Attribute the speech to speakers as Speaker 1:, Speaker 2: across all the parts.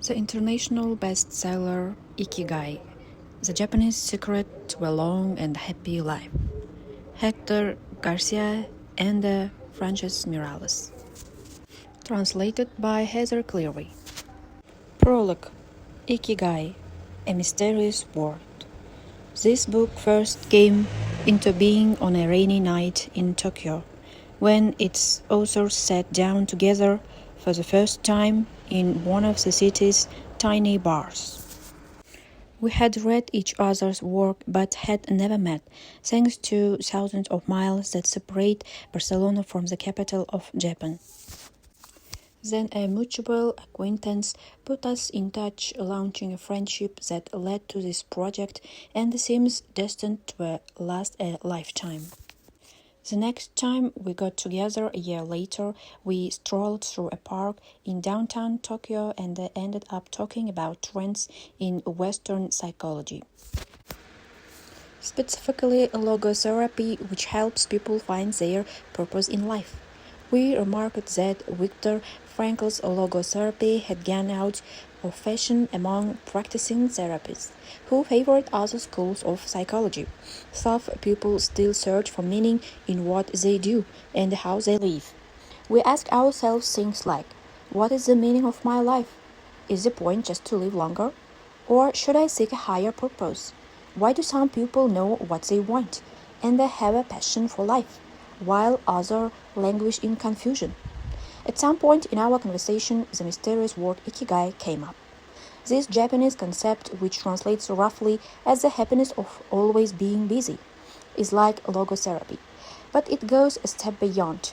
Speaker 1: The international bestseller Ikigai, The Japanese Secret to a Long and Happy Life. Hector Garcia and Frances Miralles. Translated by Heather Cleary. Prologue. Ikigai, a mysterious word. This book first came into being on a rainy night in Tokyo, when its authors sat down together for the first time in one of the city's tiny bars. We had read each other's work but had never met, thanks to thousands of miles that separate Barcelona from the capital of Japan. Then a mutual acquaintance put us in touch, launching a friendship that led to this project and seems destined to last a lifetime. The next time we got together a year later, we strolled through a park in downtown Tokyo and ended up talking about trends in Western psychology. Specifically, logotherapy, which helps people find their purpose in life. We remarked that Viktor Frankl's logotherapy had gone out of fashion among practicing therapists, who favored other schools of psychology. Some people still search for meaning in what they do and how they live. We ask ourselves things like, what is the meaning of my life? Is the point just to live longer? Or should I seek a higher purpose? Why do some people know what they want and they have a passion for life, while others languish in confusion? At some point in our conversation, the mysterious word Ikigai came up. This Japanese concept, which translates roughly as the happiness of always being busy, is like logotherapy, but it goes a step beyond.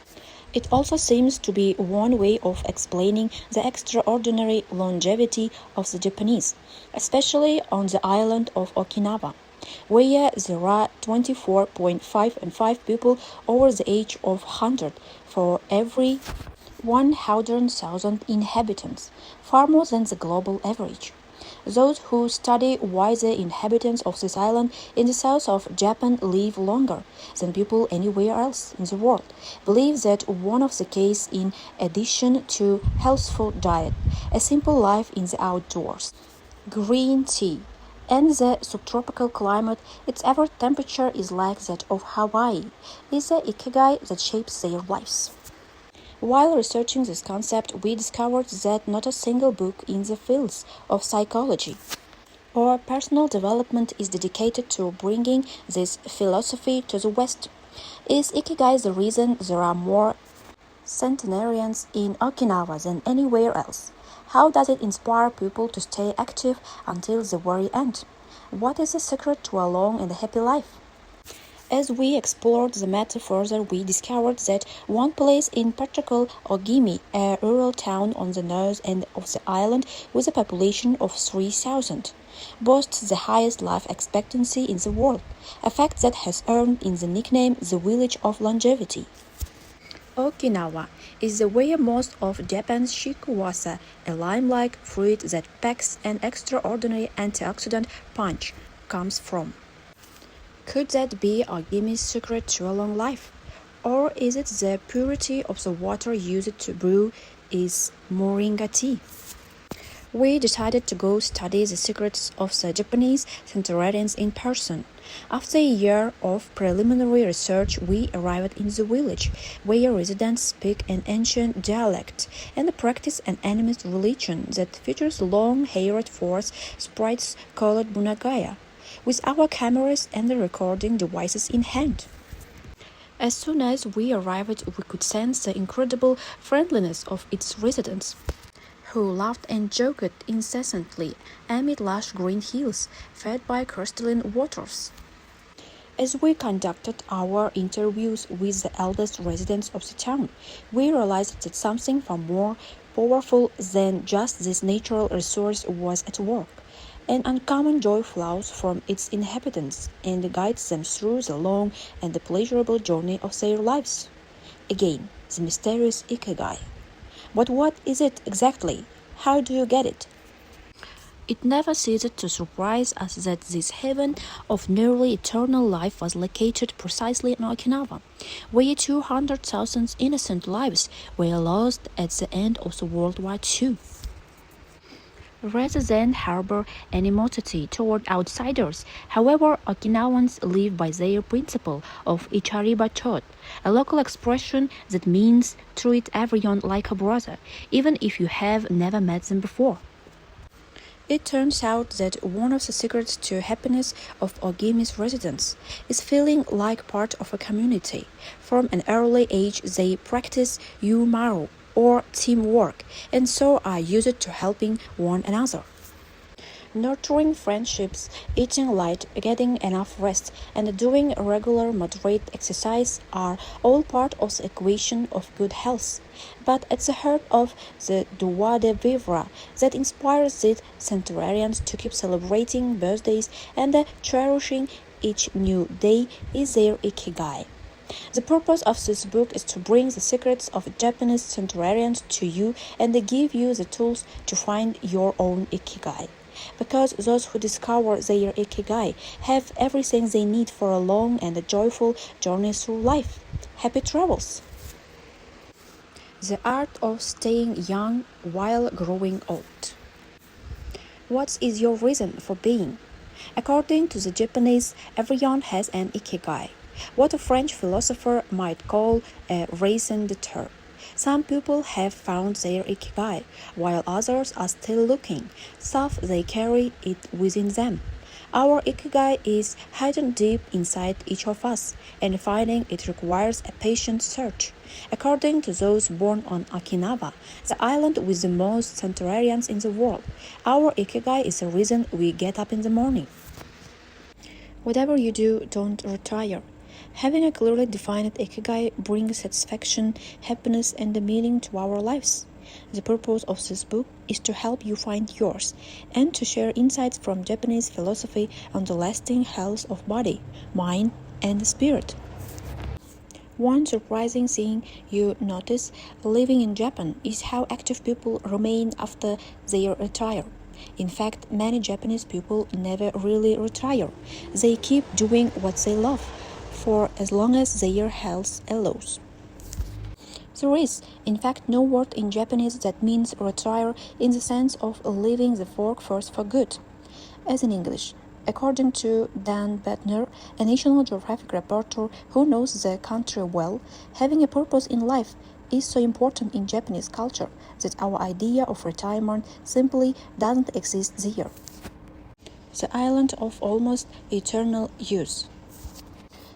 Speaker 1: It also seems to be one way of explaining the extraordinary longevity of the Japanese, especially on the island of Okinawa, where there are 24.5 people over the age of 100 for every 100,000 inhabitants, far more than the global average. Those who study why the inhabitants of this island in the south of Japan live longer than people anywhere else in the world believe that one of the keys, in addition to healthful diet, a simple life in the outdoors, green tea, and the subtropical climate, its average temperature is like that of Hawaii, is the Ikigai that shapes their lives. While researching this concept, we discovered that not a single book in the fields of psychology or personal development is dedicated to bringing this philosophy to the West. Is Ikigai the reason there are more centenarians in Okinawa than anywhere else? How does it inspire people to stay active until the very end? What is the secret to a long and happy life? As we explored the matter further, we discovered that one place in particular, Ogimi, a rural town on the north end of the island with a population of 3,000, boasts the highest life expectancy in the world, a fact that has earned it the nickname the Village of Longevity. Okinawa is the where most of Japan's shikuwasa, a lime-like fruit that packs an extraordinary antioxidant punch, comes from. Could that be Ogimi's secret to a long life? Or is it the purity of the water used to brew its moringa tea? We decided to go study the secrets of the Japanese centenarians in person. After a year of preliminary research, we arrived in the village, where residents speak an ancient dialect and practice an animist religion that features long-haired forest sprites called bunagaya, with our cameras and the recording devices in hand. As soon as we arrived, we could sense the incredible friendliness of its residents, who laughed and joked incessantly amid lush green hills fed by crystalline waters. As we conducted our interviews with the eldest residents of the town, we realized that something far more powerful than just this natural resource was at work. An uncommon joy flows from its inhabitants and guides them through the long and the pleasurable journey of their lives. Again, the mysterious Ikigai. But what is it exactly? How do you get it? It never ceased to surprise us that this haven of nearly eternal life was located precisely in Okinawa, where 200,000 innocent lives were lost at the end of the World War II. rather than harbor animosity toward outsiders. However, Okinawans live by their principle of Ichariba Chot, a local expression that means treat everyone like a brother, even if you have never met them before. It turns out that one of the secrets to happiness of Ogimi's residents is feeling like part of a community. From an early age, they practice yumaru, or teamwork, and so are used to helping one another. Nurturing friendships, eating light, getting enough rest, and doing regular moderate exercise are all part of the equation of good health. But at the heart of the joie de vivre that inspires the centenarians to keep celebrating birthdays and cherishing each new day is their Ikigai. The purpose of this book is to bring the secrets of Japanese centenarians to you and give you the tools to find your own Ikigai. Because those who discover their Ikigai have everything they need for a long and a joyful journey through life. Happy travels! The art of staying young while growing old. What is your reason for being? According to the Japanese, everyone has an Ikigai, what a French philosopher might call a raison d'être. Some people have found their Ikigai, while others are still looking, thus they carry it within them. Our Ikigai is hidden deep inside each of us, and finding it requires a patient search. According to those born on Okinawa, the island with the most centenarians in the world, our Ikigai is the reason we get up in the morning. Whatever you do, don't retire. Having a clearly defined Ikigai brings satisfaction, happiness, and meaning to our lives. The purpose of this book is to help you find yours and to share insights from Japanese philosophy on the lasting health of body, mind, and spirit. One surprising thing you notice living in Japan is how active people remain after they retire. In fact, many Japanese people never really retire. They keep doing what they love for as long as their health allows. There is, in fact, no word in Japanese that means retire in the sense of leaving the workforce for good, as in English. According to Dan Bettner, a National Geographic reporter who knows the country well, having a purpose in life is so important in Japanese culture that our idea of retirement simply doesn't exist there. The island of almost eternal youth.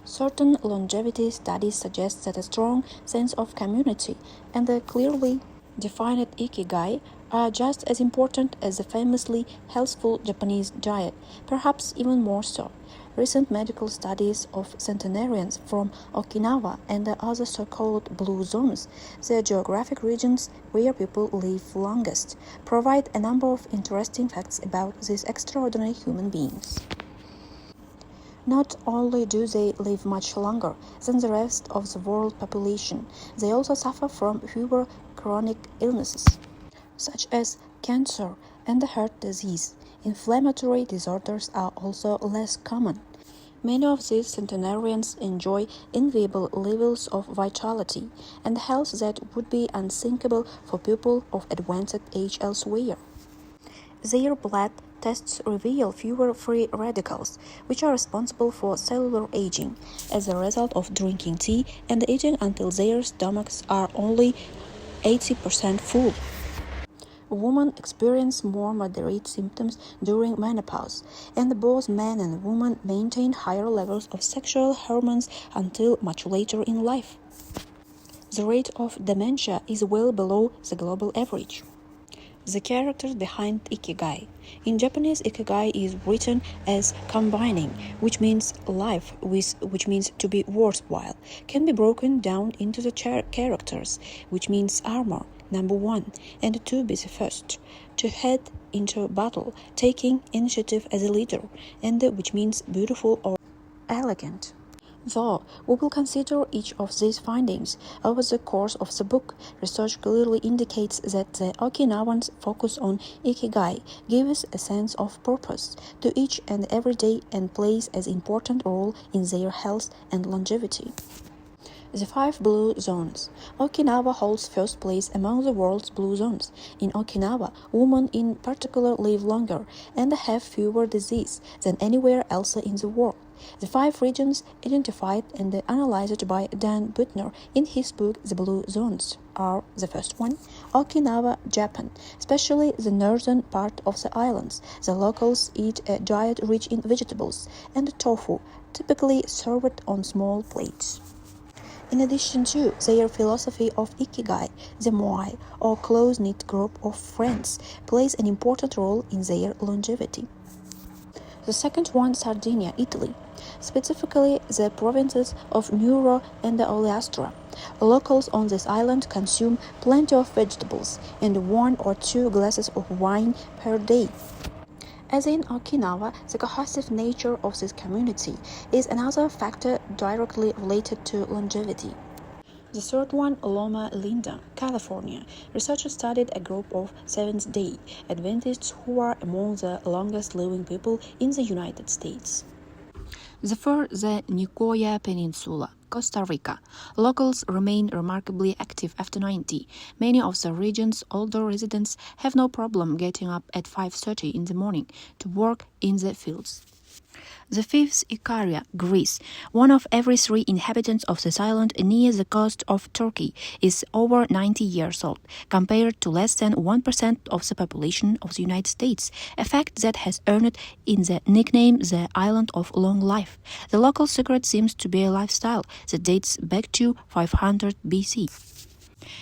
Speaker 1: Certain longevity studies suggest that a strong sense of community and a clearly defined Ikigai are just as important as the famously healthful Japanese diet, perhaps even more so. Recent medical studies of centenarians from Okinawa and the other so-called blue zones, the geographic regions where people live longest, provide a number of interesting facts about these extraordinary human beings. Not only do they live much longer than the rest of the world population, they also suffer from fewer chronic illnesses, such as cancer and heart disease. Inflammatory disorders are also less common. Many of these centenarians enjoy enviable levels of vitality and health that would be unthinkable for people of advanced age elsewhere. Their blood tests reveal fewer free radicals, which are responsible for cellular aging, as a result of drinking tea and eating until their stomachs are only 80% full. Women experience more moderate symptoms during menopause, and both men and women maintain higher levels of sexual hormones until much later in life. The rate of dementia is well below the global average. The characters behind Ikigai. In Japanese, Ikigai is written as combining, which means life with which means to be worthwhile, can be broken down into the characters, which means armor, number 1, and to be the first, to head into battle, taking initiative as a leader, and which means beautiful or elegant. Though we will consider each of these findings over the course of the book, research clearly indicates that the Okinawans' focus on Ikigai gives a sense of purpose to each and every day and plays an important role in their health and longevity. The 5 blue zones. Okinawa holds first place among the world's blue zones. In Okinawa, women in particular live longer and have fewer diseases than anywhere else in the world. The 5 regions identified and analyzed by Dan Buettner in his book The Blue Zones are: the first one, Okinawa, Japan, especially the northern part of the islands. The locals eat a diet rich in vegetables and tofu, typically served on small plates. In addition to their philosophy of Ikigai, the moai, or close-knit group of friends, plays an important role in their longevity. The second one, Sardinia, Italy, specifically the provinces of Nuoro and Ogliastra. Locals on this island consume plenty of vegetables and 1 or 2 glasses of wine per day. As in Okinawa, the cohesive nature of this community is another factor directly related to longevity. The third one, Loma Linda, California. Researchers studied a group of Seventh-day Adventists who are among the longest living people in the United States. The fourth, the Nicoya Peninsula, Costa Rica. Locals remain remarkably active after 90. Many of the region's older residents have no problem getting up at 5:30 in the morning to work in the fields. The fifth, Ikaria, Greece. One of every 3 inhabitants of this island near the coast of Turkey is over 90 years old, compared to less than 1% of the population of the United States, a fact that has earned it the nickname the Island of Long Life. The local secret seems to be a lifestyle that dates back to 500 BC.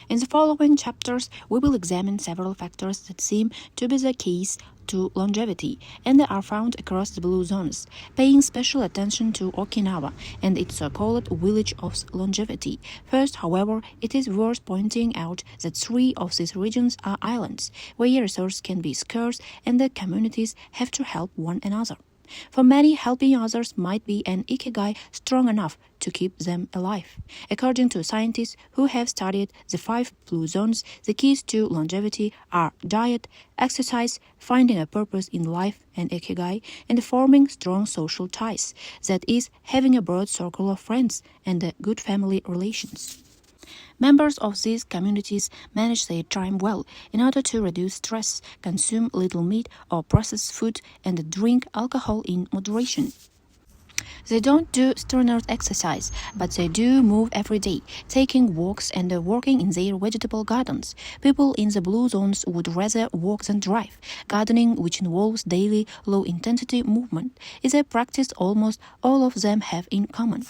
Speaker 1: In the following chapters, we will examine several factors that seem to be the keys to longevity and are found across the blue zones, paying special attention to Okinawa and its so-called village of longevity. First, however, it is worth pointing out that 3 of these regions are islands, where resources can be scarce and the communities have to help one another. For many, helping others might be an ikigai strong enough to keep them alive. According to scientists who have studied the 5 blue zones, the keys to longevity are diet, exercise, finding a purpose in life and ikigai, and forming strong social ties, that is, having a broad circle of friends and good family relations. Members of these communities manage their time well in order to reduce stress, consume little meat or processed food, and drink alcohol in moderation. They don't do strenuous exercise, but they do move every day, taking walks and working in their vegetable gardens. People in the blue zones would rather walk than drive. Gardening, which involves daily low-intensity movement, is a practice almost all of them have in common.